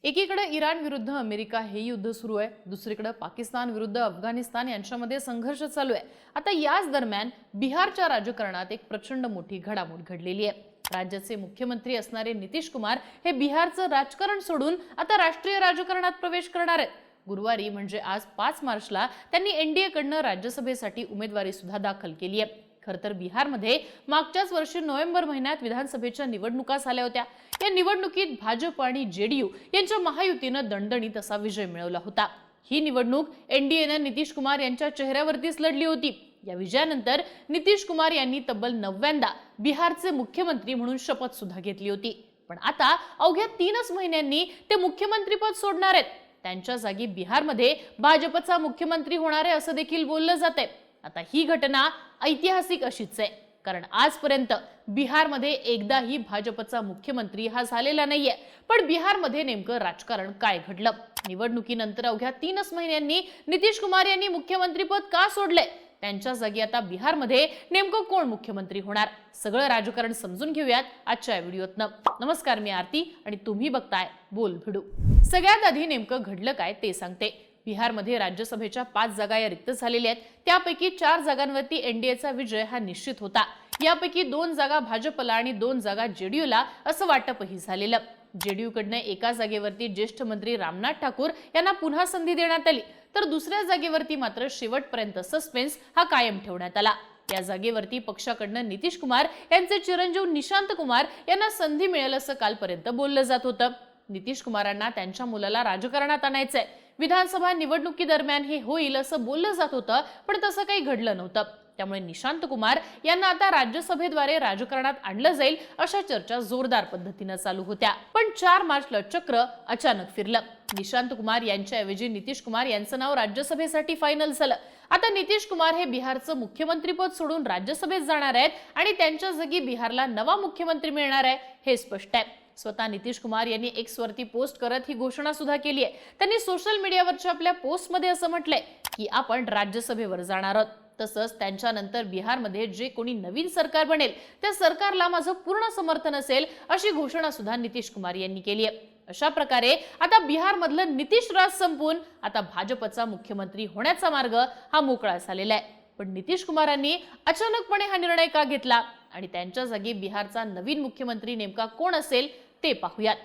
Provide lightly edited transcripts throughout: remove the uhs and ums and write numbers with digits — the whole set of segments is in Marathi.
एकीकडे इराण विरुद्ध अमेरिका हे युद्ध सुरू आहे, दुसरीकडे पाकिस्तान विरुद्ध अफगाणिस्तान यांच्यामध्ये संघर्ष चालू आहे। आता याच दरम्यान बिहारच्या राजकारणात एक प्रचंड मोठी घडामोड घडलेली आहे। राज्याचे मुख्यमंत्री असणारे नितीश कुमार हे बिहारचं राजकारण सोडून आता राष्ट्रीय राजकारणात प्रवेश करणार आहेत। गुरुवारी म्हणजे आज 5 मार्चला त्यांनी एनडीए कडनं राज्यसभेसाठी उमेदवारी सुद्धा दाखल केली आहे। खरतर बिहारमध्ये मागच्याच वर्षी नोव्हेंबर महिन्यात विधानसभेच्या निवडणुका झाल्या होत्या। या निवडणुकीत भाजप आणि जेडीयू यांच्या महायुतीनं दणदणीत असा विजय मिळवला होता। ही निवडणूक एनडीएनं नितीश कुमार यांच्या चेहऱ्यावरतीच लढली होती। या विजयानंतर नितीश कुमार यांनी तब्बल 9व्यांदा बिहारचे मुख्यमंत्री म्हणून शपथ सुद्धा घेतली होती। पण आता अवघ्या 3च महिन्यांनी ते मुख्यमंत्रीपद सोडणार आहेत। त्यांच्या जागी बिहारमध्ये भाजपचा मुख्यमंत्री होणार आहे असं देखील बोललं जातंय। आता ही घटना ऐतिहासिक अशीच आहे, कारण आजपर्यंत बिहारमध्ये एकदाही भाजपचा मुख्यमंत्री हा झालेला नाहीये। पण बिहारमध्ये नेमकं राजकारण काय घडलं? निवडणुकीनंतर अवघ्या 3च महिन्यांनी नितीश कुमार यांनी मुख्यमंत्रीपद का सोडले? त्यांच्या जागी आता बिहारमध्ये नेमकं कोण मुख्यमंत्री होणार? सगळं राजकारण समजून घेऊयात आजच्या व्हिडिओतनं। नमस्कार, मी आरती आणि तुम्ही बघताय बोल भिडू। सगळ्यात आधी नेमकं घडलं काय ते सांगते। बिहारमध्ये राज्यसभेच्या 5 जागा या रिक्त झालेल्या आहेत। त्यापैकी 4 जागांवरती एनडीएचा विजय हा निश्चित होता। यापैकी 2 जागा भाजपला आणि 2 जागा जेडीयूला असं वाटपही झालेलं। जेडीयू कडनं एका जागेवरती ज्येष्ठ मंत्री रामनाथ ठाकूर यांना पुन्हा संधी देण्यात आली, तर दुसऱ्या जागेवरती मात्र शेवटपर्यंत सस्पेन्स हा कायम ठेवण्यात आला। या जागेवरती पक्षाकडनं नितीश कुमार यांचे चिरंजीव निशांत कुमार यांना संधी मिळेल असं कालपर्यंत बोललं जात होतं। नितीश कुमारांना त्यांच्या मुलाला राजकारणात आणायचंय। विधानसभा निवडणुकीदरम्यान हे होईल असं बोललं जात होतं, पण तसं काही घडलं नव्हतं। त्यामुळे निशांत कुमार यांना आता राज्यसभेद्वारे राजकारणात आणलं जाईल अशा चर्चा जोरदार पद्धतीने चालू होत्या। पण 4 मार्चला चक्र अचानक फिरलं। निशांत कुमार यांच्याऐवजी नितीश कुमार यांचं नाव राज्यसभेसाठी फायनल झालं। आता नितीश कुमार हे बिहारचं मुख्यमंत्रीपद सोडून राज्यसभेत जाणार आहेत आणि त्यांच्या जागी बिहारला नवा मुख्यमंत्री मिळणार आहे हे स्पष्ट आहे। स्वतः नितीश कुमार यांनी एक्स वरती पोस्ट करत ही घोषणा सुद्धा केली आहे। त्यांनी सोशल मीडियावरच्या आपल्या पोस्टमध्ये असं म्हटलंय की आपण राज्यसभेवर जाणार आहोत। तसंच त्यांच्यानंतर बिहारमध्ये जे कोणी नवीन सरकार बनेल त्या सरकारला माझं पूर्ण समर्थन असेल अशी घोषणा सुद्धा नितीश कुमार यांनी केली आहे। अशा प्रकारे आता बिहारमधलं नितीश राज संपून आता भाजपचा मुख्यमंत्री होण्याचा मार्ग हा मोकळा झालेला आहे। पण नितीश कुमारांनी अचानकपणे हा निर्णय का घेतला आणि त्यांच्या जागी बिहारचा नवीन मुख्यमंत्री नेमका कोण असेल ते पाहूयात।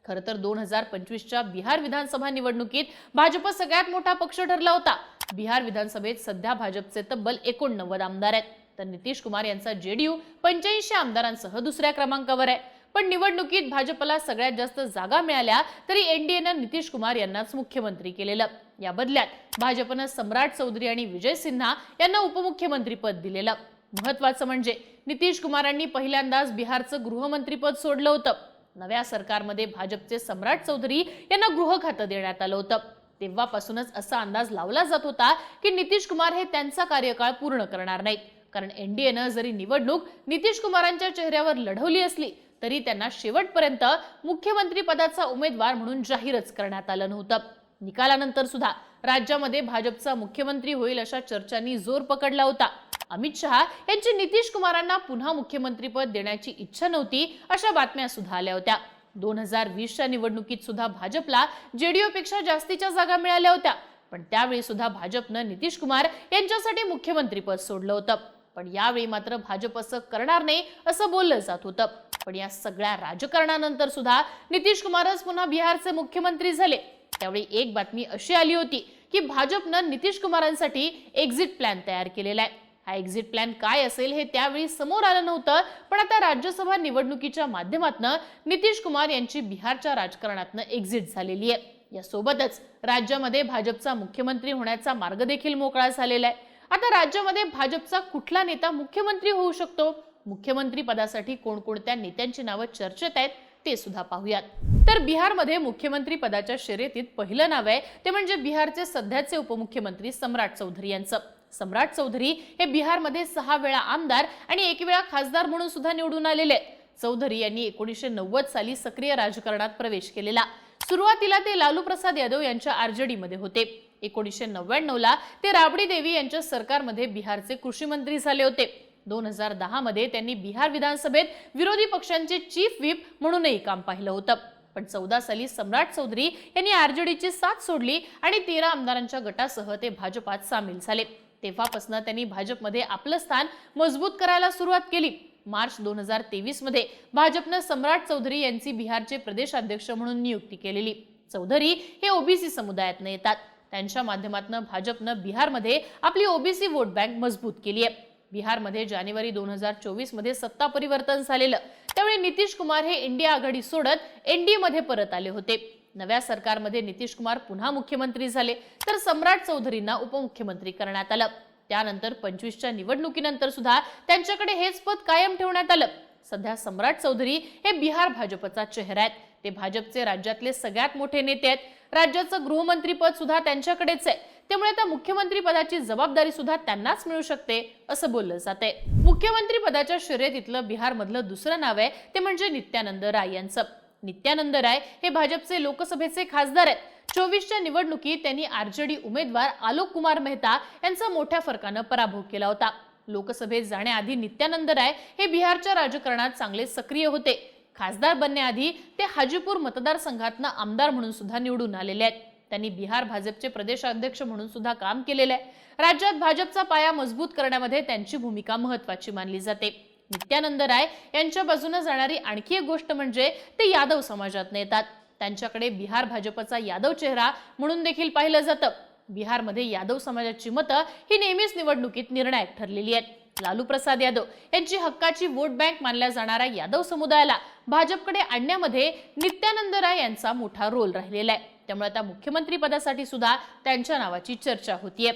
खरं तर 2025च्या बिहार विधानसभा निवडणुकीत भाजप सगळ्यात मोठा पक्ष ठरला होता। बिहार विधानसभेत सध्या भाजपचे तब्बल 89 आमदार आहेत, तर नितीश कुमार यांचा जेडीयू 85 आमदारांसह दुसऱ्या क्रमांकावर आहे। पण निवडणुकीत भाजपला सगळ्यात जास्त जागा मिळाल्या तरी एनडीएनं नितीश कुमार यांनाच मुख्यमंत्री केलेलं। या बदल्यात भाजपनं सम्राट चौधरी आणि विजय सिन्हा यांना उपमुख्यमंत्रीपद दिलेलं। महत्त्वाचं म्हणजे नितीश कुमारांनी पहिल्यांदाच बिहारचं गृहमंत्रीपद सोडलं होतं। नव्या सरकारमध्ये भाजपचे सम्राट चौधरी यांना गृह खातं देण्यात आलं होतं। तेव्हापासूनच असा अंदाज लावला जात होता की नितीश कुमार हे त्यांचा कार्यकाळ पूर्ण करणार नाहीत, कारण एनडीएनं जरी निवडणूक नितीश कुमारांच्या चेहऱ्यावर लढवली असली तरी त्यांना शेवटपर्यंत मुख्यमंत्री पदाचा उमेदवार म्हणून जाहीरच करण्यात आलं नव्हतं। निकालानंतर सुद्धा राज्यामध्ये भाजपचा मुख्यमंत्री होईल अशा चर्चांनी जोर पकडला होता। अमित शहा यांची नितीश कुमारांना पुन्हा मुख्यमंत्रीपद देण्याची इच्छा नव्हती अशा बातम्या सुद्धा आल्या होत्या। 2020च्या निवडणुकीत सुद्धा भाजपला जेडीयू पेक्षा जास्तीच्या जागा मिळाल्या होत्या, पण त्यावेळी सुद्धा भाजपनं नितीश कुमार यांच्यासाठी मुख्यमंत्रीपद सोडलं होतं। पण यावेळी मात्र भाजप असं करणार नाही असं बोललं जात होतं। पण या सगळ्या राजकारणानंतर सुद्धा नितीश कुमारच पुन्हा बिहारचे मुख्यमंत्री झाले। त्यावेळी एक बातमी अशी आली होती की भाजपनं नितीश कुमारांसाठी एक्झिट प्लॅन तयार केलेला आहे। हा एक्झिट प्लॅन काय असेल हे त्यावेळी समोर आलं नव्हतं, पण आता राज्यसभा निवडणुकीच्या माध्यमातून नितीश कुमार यांची बिहारच्या राजकारणातून एक्झिट झालेली आहे। यासोबतच राज्यामध्ये भाजपचा मुख्यमंत्री होण्याचा मार्ग देखील मोकळा झालेला आहे। आता राज्यामध्ये भाजपचा कुठला नेता मुख्यमंत्री होऊ शकतो? मुख्यमंत्री पदासाठी कोणकोणत्या नेत्यांची नावं चर्चेत आहेत ते सुद्धा पाहूयात। तर बिहारमध्ये मुख्यमंत्री पदाच्या शर्यतीत पहिलं नाव आहे ते म्हणजे बिहारचे सध्याचे उपमुख्यमंत्री सम्राट चौधरी यांचं। सम्राट चौधरी हे बिहारमध्ये 6 वेळा आमदार आणि 1 वेळा खासदार म्हणून सुद्धा निवडून आलेले आहेत। चौधरी यांनी 1990 साली सक्रिय राजकारणात प्रवेश केलेला। सुरुवातीला ते लालू प्रसाद यादव यांच्या आरजेडीमध्ये होते। 1999ला ते राबडी देवी यांच्या सरकारमध्ये बिहारचे कृषी मंत्री झाले होते। 2010 मध्ये त्यांनी बिहार विधानसभेत विरोधी पक्षांचे चीफ व्हिप म्हणूनही काम पाहिलं होतं। पण 14 साली सम्राट चौधरी यांनी आरजेडीची साथ सोडली आणि 13 आमदारांच्या गटासह ते भाजपात सामील झाले। तेव्हापासून त्यांनी भाजपमध्ये आपलं स्थान मजबूत करायला सुरुवात केली। मार्च 2023 मध्ये भाजपने सम्राट चौधरी यांची बिहारचे प्रदेशाध्यक्ष म्हणून नियुक्ती केलेली। चौधरी हे ओबीसी समुदायातून येतात। त्यांच्या माध्यमातून भाजपने बिहारमध्ये आपली ओबीसी वोट बँक मजबूत केली आहे। बिहारमध्ये जानेवारी 2024 मध्ये सत्ता परिवर्तन झालेलं, त्यावेळी नितीश कुमार हे इंडिया आघाडी सोडत एनडीए मध्ये परत आले होते। नव्या सरकारमध्ये नितीश कुमार पुन्हा मुख्यमंत्री झाले, तर सम्राट चौधरींना उपमुख्यमंत्री करण्यात आलं। त्यानंतर 25च्या निवडणुकीनंतर सुद्धा त्यांच्याकडे हेच पद कायम ठेवण्यात आलं। सध्या सम्राट चौधरी हे बिहार भाजपचा चेहरा आहेत। ते भाजपचे राज्यातले सगळ्यात मोठे नेते आहेत। राज्याचं गृहमंत्री पद सुद्धा त्यांच्याकडेच आहे, त्यामुळे त्या मुख्यमंत्री पदाची जबाबदारी सुद्धा त्यांनाच मिळू शकते असं बोललं जाते। मुख्यमंत्री पदाच्या शर्यतीतलं बिहारमधलं दुसरं नाव आहे ते म्हणजे नित्यानंद राय यांचं। नित्यानंद राय हे भाजपचे लोकसभेचे खासदार आहेत। 24च्या निवडणुकीत त्यांनी आरजेडी उमेदवार आलोक कुमार मेहता यांचा मोठ्या फरकाने पराभव केला होता। लोकसभेत जाण्याआधी नित्यानंद राय हे बिहारच्या राजकारणात चांगले सक्रिय होते। खासदार बनण्याआधी ते हाजीपूर मतदारसंघातून आमदार म्हणून सुद्धा निवडून आलेले आहेत। त्यांनी बिहार भाजपचे प्रदेशाध्यक्ष म्हणून सुद्धा काम केलेले आहे। राज्यात भाजपचा पाया मजबूत करण्यामध्ये त्यांची भूमिका महत्त्वाची मानली जाते। नित्यानंद राय यांच्या बाजूने जाणारी आणखी एक गोष्ट म्हणजे ते यादव समाजात येतात। त्यांच्याकडे बिहार भाजपचा यादव चेहरा म्हणून देखील पाहिलं जातं। बिहारमध्ये यादव समाजाची मतं ही नेहमीच निवडणुकीत निर्णायक ठरलेली आहेत। लालू प्रसाद यादव यांची हक्काची वोट बँक मानल्या जाणाऱ्या यादव समुदायाला भाजपकडे आणण्यामध्ये नित्यानंद राय यांचा मोठा रोल राहिलेला आहे। त्यामुळे आता मुख्यमंत्री पदासाठी सुद्धा त्यांच्या नावाची चर्चा होतीये।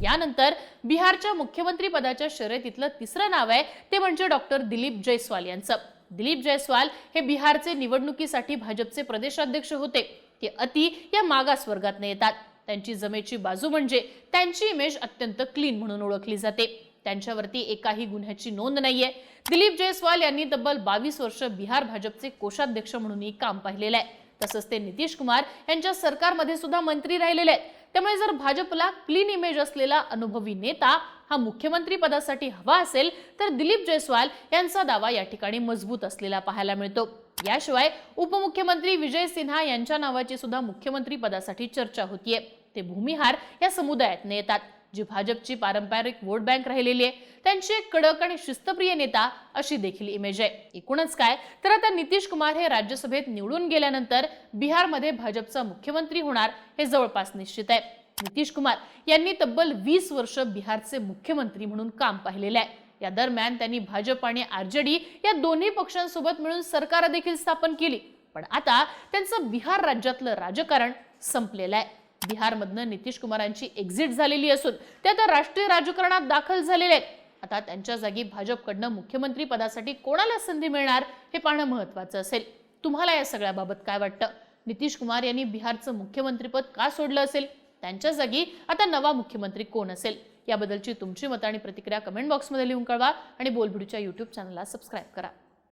यानंतर बिहारच्या मुख्यमंत्री पदाच्या शर्यतीतलं तिसरं नाव आहे ते म्हणजे डॉक्टर दिलीप जयस्वाल यांचं। दिलीप जयस्वाल हे बिहारचे निवडणुकीसाठी भाजपचे प्रदेशाध्यक्ष होते। ते अति या मागास वर्गात येतात। त्यांची जमेची बाजू म्हणजे त्यांची इमेज अत्यंत क्लीन म्हणून ओळखली जाते। त्यांच्यावरती एकाही गुन्ह्याची नोंद नाहीये। दिलीप जयस्वाल यांनी तब्बल 22 वर्ष बिहार भाजपचे कोषाध्यक्ष म्हणूनही काम पाहिलेलं आहे। तसंच ते नितीश कुमार यांच्या सरकारमध्ये सुद्धा मंत्री राहिलेले आहेत। त्यामुळे जर भाजपला क्लीन इमेज असलेला अनुभवी नेता हा मुख्यमंत्री पदासाठी हवा असेल तर दिलीप जयस्वाल यांचा दावा या ठिकाणी मजबूत असलेला पाहायला मिळतो। याशिवाय उपमुख्यमंत्री विजय सिन्हा यांच्या नावाची सुद्धा मुख्यमंत्री पदासाठी चर्चा होतीये। ते भूमिहार या समुदायात येतात, जी भाजपची पारंपरिक वोट बँक राहिलेली आहे। त्यांचे कडक आणि शिस्तप्रिय नेता अशी देखील इमेज आहे। एकूणच काय तर आता नितीश कुमार हे राज्यसभेत निवडून गेल्यानंतर बिहारमध्ये भाजपचा मुख्यमंत्री होणार हे जवळपास निश्चित आहे। नितीश कुमार यांनी तब्बल 20 वर्ष बिहारचे मुख्यमंत्री म्हणून काम पाहिलेले आहे। या दरम्यान त्यांनी भाजप आणि आरजेडी या दोन्ही पक्षांसोबत मिळून सरकार देखील स्थापन केली। पण आता त्यांचं बिहार राज्यातलं राजकारण संपलेलं आहे। बिहारमधनं नितीश कुमारांची एक्झिट झालेली असून ते आता राष्ट्रीय राजकारणात दाखल झालेले आहेत। आता त्यांच्या जागी भाजपकडनं मुख्यमंत्री पदासाठी कोणाला संधी मिळणार हे पाहणं महत्त्वाचं असेल। तुम्हाला या सगळ्याबाबत काय वाटतं? नितीश कुमार यांनी बिहारचं मुख्यमंत्रीपद का सोडलं असेल? त्यांच्या जागी आता नवा मुख्यमंत्री कोण असेल? याबद्दलची तुमची मतं आणि प्रतिक्रिया कमेंट बॉक्समध्ये लिहून कळवा आणि बोलबिडूच्या YouTube चॅनलला सबस्क्राइब करा।